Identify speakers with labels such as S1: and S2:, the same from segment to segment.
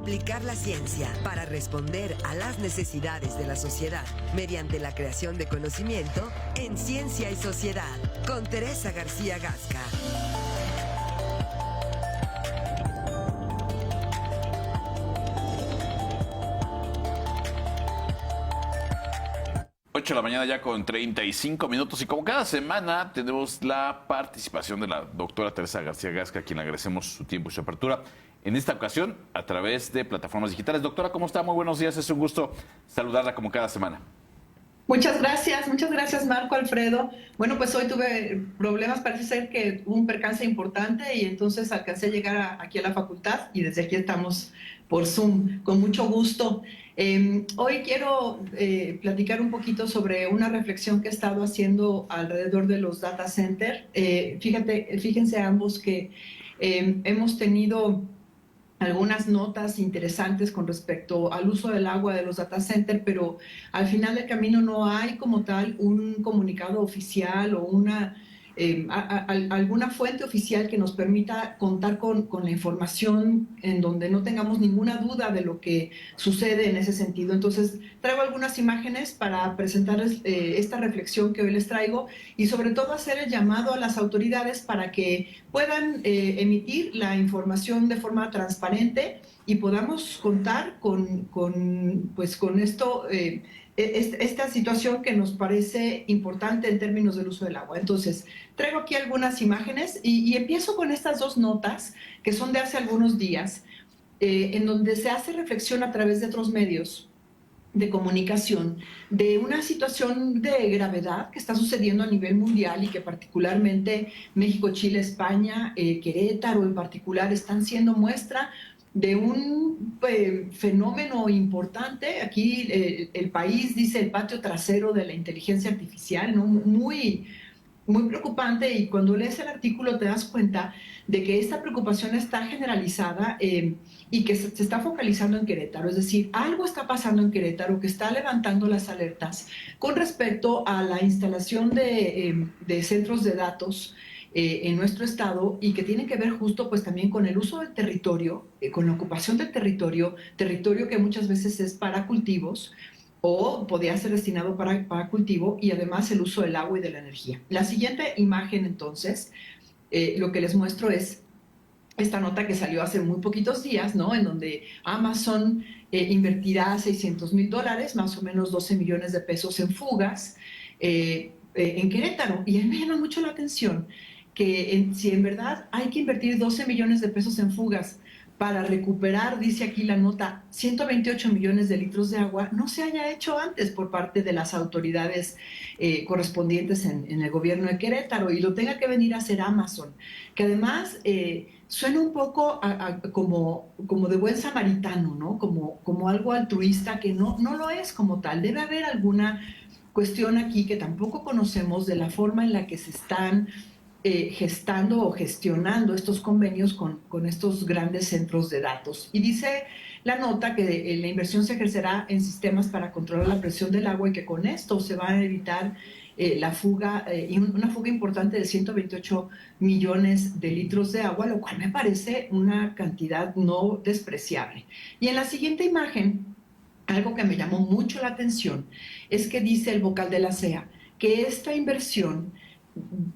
S1: Aplicar la ciencia para responder a las necesidades de la sociedad mediante la creación de conocimiento en Ciencia y Sociedad, con Teresa García Gasca.
S2: De la mañana ya con 35 minutos y como cada semana tenemos la participación de la doctora Teresa García Gasca, a quien le agradecemos su tiempo y su apertura, en esta ocasión a través de plataformas digitales. Doctora, ¿cómo está? Muy buenos días, es un gusto saludarla como cada semana.
S3: Muchas gracias Marco, Alfredo. Bueno, pues hoy tuve problemas, parece ser que hubo un percance importante y entonces alcancé a llegar aquí a la facultad y desde aquí estamos por Zoom, con mucho gusto. Hoy quiero platicar un poquito sobre una reflexión que he estado haciendo alrededor de los data center. Fíjense ambos que hemos tenido algunas notas interesantes con respecto al uso del agua de los data centers, pero al final del camino no hay como tal un comunicado oficial o alguna fuente oficial que nos permita contar con la información en donde no tengamos ninguna duda de lo que sucede en ese sentido. Entonces, traigo algunas imágenes para presentarles esta reflexión que hoy les traigo y sobre todo hacer el llamado a las autoridades para que puedan emitir la información de forma transparente y podamos contar con esto, esta situación que nos parece importante en términos del uso del agua. Entonces, traigo aquí algunas imágenes y empiezo con estas dos notas que son de hace algunos días, en donde se hace reflexión a través de otros medios de comunicación de una situación de gravedad que está sucediendo a nivel mundial y que particularmente México, Chile, España, Querétaro en particular están siendo muestra de un fenómeno importante. Aquí el país dice el patio trasero de la inteligencia artificial, ¿no? Muy preocupante, y cuando lees el artículo te das cuenta de que esta preocupación está generalizada y que se está focalizando en Querétaro. Es decir, algo está pasando en Querétaro que está levantando las alertas con respecto a la instalación de centros de datos en nuestro estado, y que tiene que ver justo pues también con el uso del territorio, con la ocupación del territorio que muchas veces es para cultivos o podría ser destinado para cultivo, y además el uso del agua y de la energía. La siguiente imagen, entonces, lo que les muestro es esta nota que salió hace muy poquitos días, ¿no? En donde Amazon invertirá $600,000, más o menos 12 millones de pesos en fugas en Querétaro. Y a mí me llama mucho la atención que si en verdad hay que invertir 12 millones de pesos en fugas para recuperar, dice aquí la nota, 128 millones de litros de agua, no se haya hecho antes por parte de las autoridades correspondientes en el gobierno de Querétaro, y lo tenga que venir a hacer Amazon, que además suena un poco como de buen samaritano, ¿no? Como algo altruista, que no lo es como tal. Debe haber alguna cuestión aquí que tampoco conocemos de la forma en la que se están gestando o gestionando estos convenios con estos grandes centros de datos. Y dice la nota que la inversión se ejercerá en sistemas para controlar la presión del agua y que con esto se va a evitar la fuga, una fuga importante de 128 millones de litros de agua, lo cual me parece una cantidad no despreciable. Y en la siguiente imagen, algo que me llamó mucho la atención es que dice el vocal de la CEA que esta inversión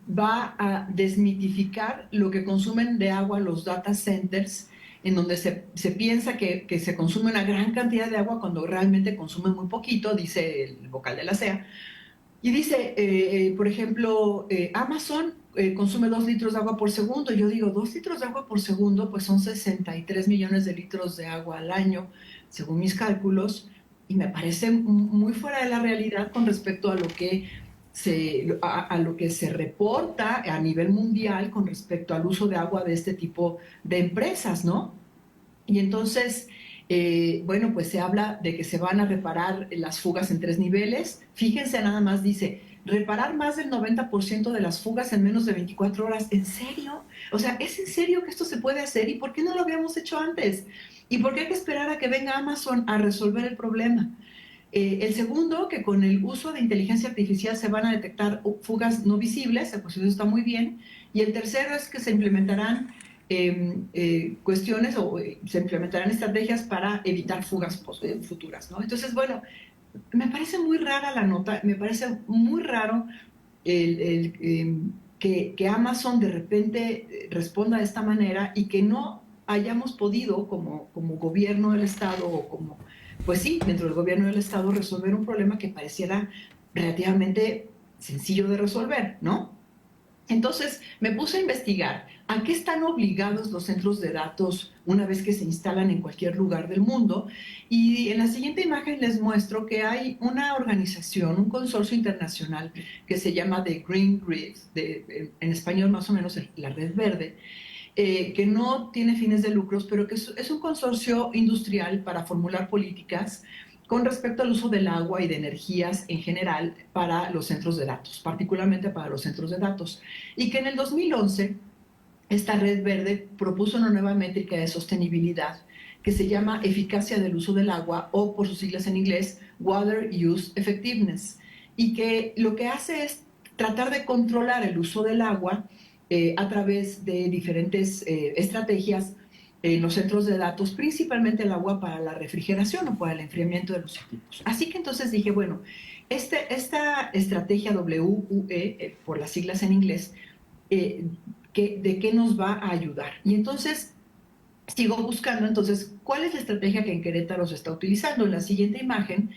S3: va a desmitificar lo que consumen de agua los data centers, en donde se piensa que se consume una gran cantidad de agua cuando realmente consumen muy poquito, dice el vocal de la CEA. Y dice, por ejemplo, Amazon consume 2 litros de agua por segundo. Yo digo, 2 litros de agua por segundo, pues son 63 millones de litros de agua al año, según mis cálculos, y me parece muy fuera de la realidad con respecto a lo que se reporta a nivel mundial con respecto al uso de agua de este tipo de empresas, ¿no? Y entonces, bueno, pues se habla de que se van a reparar las fugas en 3 niveles. Fíjense, nada más dice, reparar más del 90% de las fugas en menos de 24 horas. ¿En serio? O sea, ¿es en serio que esto se puede hacer? ¿Y por qué no lo habíamos hecho antes? ¿Y por qué hay que esperar a que venga Amazon a resolver el problema? El segundo, que con el uso de inteligencia artificial se van a detectar fugas no visibles, pues eso está muy bien. Y el tercero es que se implementarán cuestiones o se implementarán estrategias para evitar fugas futuras, ¿no? Entonces, bueno, me parece muy rara la nota, me parece muy raro que Amazon de repente responda de esta manera y que no hayamos podido como gobierno del Estado o como, pues sí, dentro del gobierno del Estado resolver un problema que pareciera relativamente sencillo de resolver, ¿no? Entonces me puse a investigar a qué están obligados los centros de datos una vez que se instalan en cualquier lugar del mundo, y en la siguiente imagen les muestro que hay una organización, un consorcio internacional que se llama The Green Grid, en español más o menos la Red Verde, que no tiene fines de lucros, pero que es un consorcio industrial para formular políticas con respecto al uso del agua y de energías en general para los centros de datos, particularmente para los centros de datos. Y que en el 2011 esta Red Verde propuso una nueva métrica de sostenibilidad que se llama eficacia del uso del agua, o por sus siglas en inglés, Water Use Effectiveness, y que lo que hace es tratar de controlar el uso del agua a través de diferentes estrategias en los centros de datos, principalmente el agua para la refrigeración o para el enfriamiento de los equipos. Así que entonces dije, bueno, esta estrategia WUE, por las siglas en inglés, ¿de qué nos va a ayudar? Y entonces sigo buscando, entonces, ¿cuál es la estrategia que en Querétaro se está utilizando? En la siguiente imagen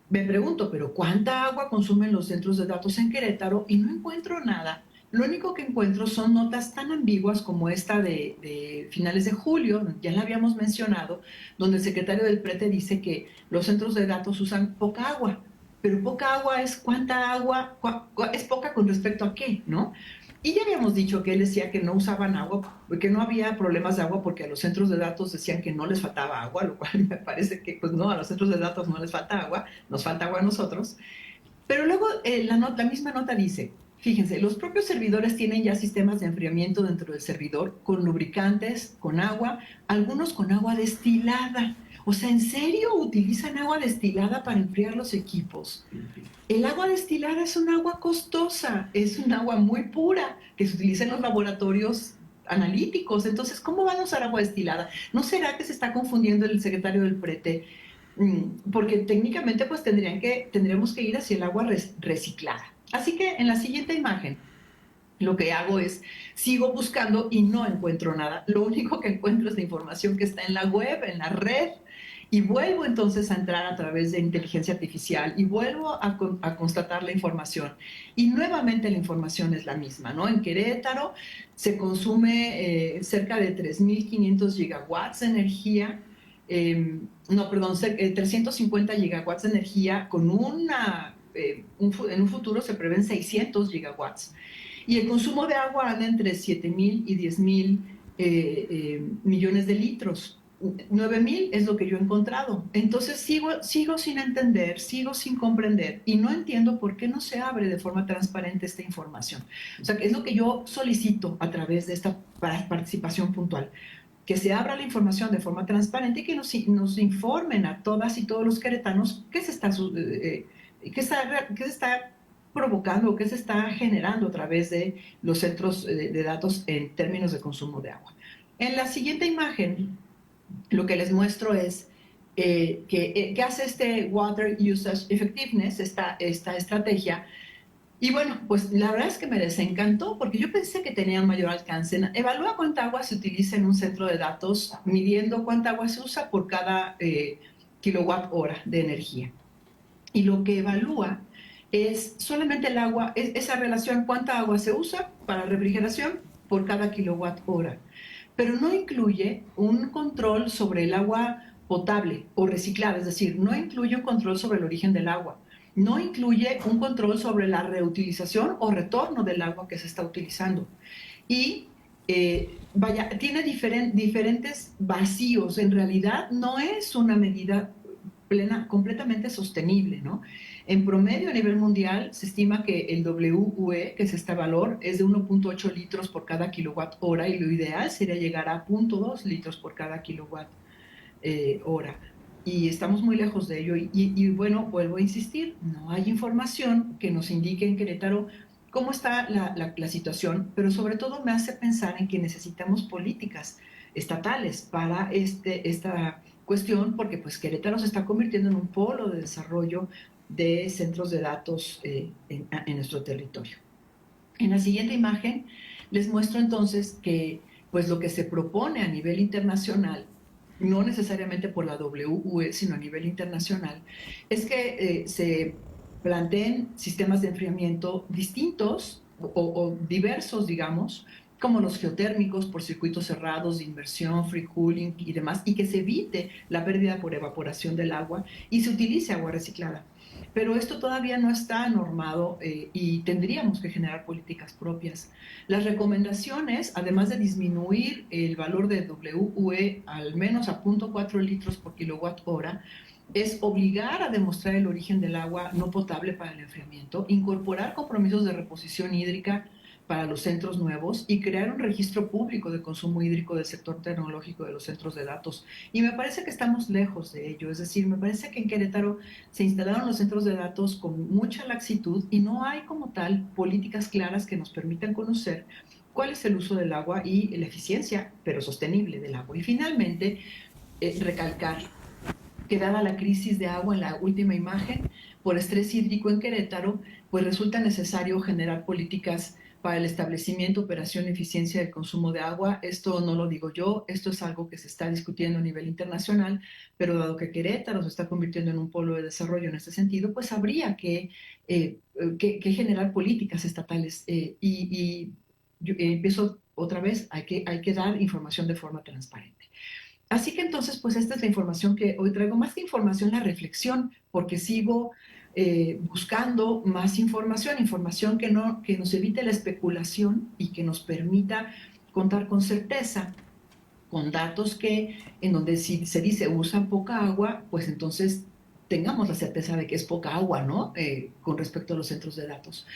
S3: me pregunto, ¿pero cuánta agua consumen los centros de datos en Querétaro? Y no encuentro nada. Lo único que encuentro son notas tan ambiguas como esta de finales de julio, ya la habíamos mencionado, donde el secretario del PRETE dice que los centros de datos usan poca agua, pero poca agua es cuánta agua, es poca con respecto a qué, ¿no? Y ya habíamos dicho que él decía que no usaban agua, que no había problemas de agua porque a los centros de datos decían que no les faltaba agua, lo cual me parece que, pues no, a los centros de datos no les falta agua, nos falta agua a nosotros. Pero luego la misma nota dice, fíjense, los propios servidores tienen ya sistemas de enfriamiento dentro del servidor con lubricantes, con agua, algunos con agua destilada. O sea, ¿en serio utilizan agua destilada para enfriar los equipos? El agua destilada es un agua costosa, es un agua muy pura que se utiliza en los laboratorios analíticos. Entonces, ¿cómo van a usar agua destilada? ¿No será que se está confundiendo el secretario del PRETE? Porque técnicamente pues tendríamos que ir hacia el agua reciclada. Así que en la siguiente imagen lo que hago es, sigo buscando y no encuentro nada. Lo único que encuentro es la información que está en la web, en la red, y vuelvo entonces a entrar a través de inteligencia artificial y vuelvo a constatar la información. Y nuevamente la información es la misma, ¿no? En Querétaro se consume cerca de 3.500 gigawatts de energía, 350 gigawatts de energía con en un futuro se prevén 600 gigawatts. Y el consumo de agua anda entre 7.000 y 10.000 millones de litros. 9.000 es lo que yo he encontrado. Entonces sigo sin entender, sigo sin comprender y no entiendo por qué no se abre de forma transparente esta información. O sea, es lo que yo solicito a través de esta participación puntual, que se abra la información de forma transparente y que nos informen a todas y todos los queretanos qué se está provocando, qué se está generando a través de los centros de datos en términos de consumo de agua. En la siguiente imagen, lo que les muestro es que hace este Water Usage Effectiveness, esta estrategia. Y bueno, pues la verdad es que me desencantó porque yo pensé que tenían mayor alcance. Evalúa cuánta agua se utiliza en un centro de datos, midiendo cuánta agua se usa por cada kilowatt hora de energía. Y lo que evalúa es solamente el agua, esa relación, cuánta agua se usa para refrigeración por cada kilowatt hora. Pero no incluye un control sobre el agua potable o reciclada, es decir, no incluye un control sobre el origen del agua, no incluye un control sobre la reutilización o retorno del agua que se está utilizando. Y tiene diferentes vacíos. En realidad no es una medida completamente sostenible, ¿no? En promedio a nivel mundial se estima que el WUE, que es este valor, es de 1.8 litros por cada kilowatt hora y lo ideal sería llegar a 0.2 litros por cada kilowatt hora. Y estamos muy lejos de ello y bueno, vuelvo a insistir, no hay información que nos indique en Querétaro cómo está la situación, pero sobre todo me hace pensar en que necesitamos políticas estatales para esta cuestión, porque pues Querétaro se está convirtiendo en un polo de desarrollo de centros de datos en nuestro territorio. En la siguiente imagen les muestro entonces que pues lo que se propone a nivel internacional, no necesariamente por la WUE, sino a nivel internacional, es que se planteen sistemas de enfriamiento distintos o diversos, digamos, como los geotérmicos por circuitos cerrados de inmersión, free cooling y demás, y que se evite la pérdida por evaporación del agua y se utilice agua reciclada. Pero esto todavía no está normado y tendríamos que generar políticas propias. Las recomendaciones, además de disminuir el valor de WUE al menos a 0.4 litros por kilowatt hora, es obligar a demostrar el origen del agua no potable para el enfriamiento, incorporar compromisos de reposición hídrica para los centros nuevos y crear un registro público de consumo hídrico del sector tecnológico de los centros de datos. Y me parece que estamos lejos de ello, es decir, me parece que en Querétaro se instalaron los centros de datos con mucha laxitud y no hay como tal políticas claras que nos permitan conocer cuál es el uso del agua y la eficiencia, pero sostenible del agua. Y finalmente, recalcar que dada la crisis de agua en la última imagen, por estrés hídrico en Querétaro, pues resulta necesario generar políticas para el establecimiento, operación y eficiencia del consumo de agua. Esto no lo digo yo, esto es algo que se está discutiendo a nivel internacional, pero dado que Querétaro se está convirtiendo en un polo de desarrollo en este sentido, pues habría que generar políticas estatales. Yo, empiezo otra vez, hay que dar información de forma transparente. Así que entonces, pues esta es la información que hoy traigo, más que información, la reflexión, porque sigo buscando más información que nos evite la especulación y que nos permita contar con certeza, con datos en donde si se dice usan poca agua, pues entonces tengamos la certeza de que es poca agua, ¿no? Con respecto a los centros de datos.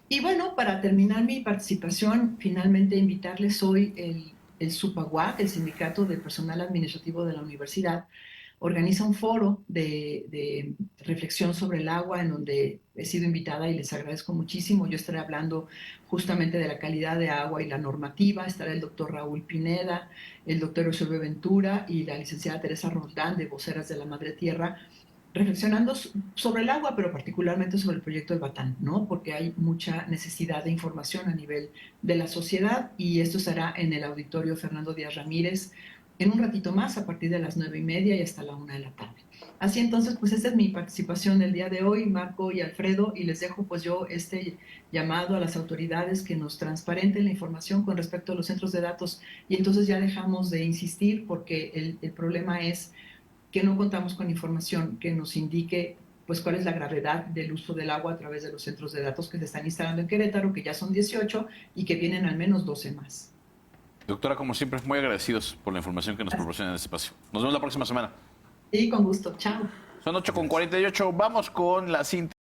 S3: Y bueno, para terminar mi participación, finalmente invitarles hoy el SUPAGUAC, el Sindicato de Personal Administrativo de la Universidad, organiza un foro de reflexión sobre el agua en donde he sido invitada y les agradezco muchísimo. Yo estaré hablando justamente de la calidad de agua y la normativa. Estará el doctor Raúl Pineda, el doctor Eusebio Ventura y la licenciada Teresa Roldán de Voceras de la Madre Tierra, reflexionando sobre el agua, pero particularmente sobre el proyecto de Batán, ¿no? Porque hay mucha necesidad de información a nivel de la sociedad y esto será en el auditorio Fernando Díaz Ramírez en un ratito más, a partir de las 9:30 y hasta la 1 de la tarde. Así entonces, pues esta es mi participación del día de hoy, Marco y Alfredo, y les dejo pues yo este llamado a las autoridades que nos transparenten la información con respecto a los centros de datos y entonces ya dejamos de insistir porque el problema es que no contamos con información que nos indique pues cuál es la gravedad del uso del agua a través de los centros de datos que se están instalando en Querétaro, que ya son 18 y que vienen al menos 12 más.
S2: Doctora, como siempre, muy agradecidos por la información que nos proporciona en este espacio. Nos vemos la próxima semana.
S3: Sí, con gusto. Chao.
S2: Son 8:48. Vamos con la síntesis.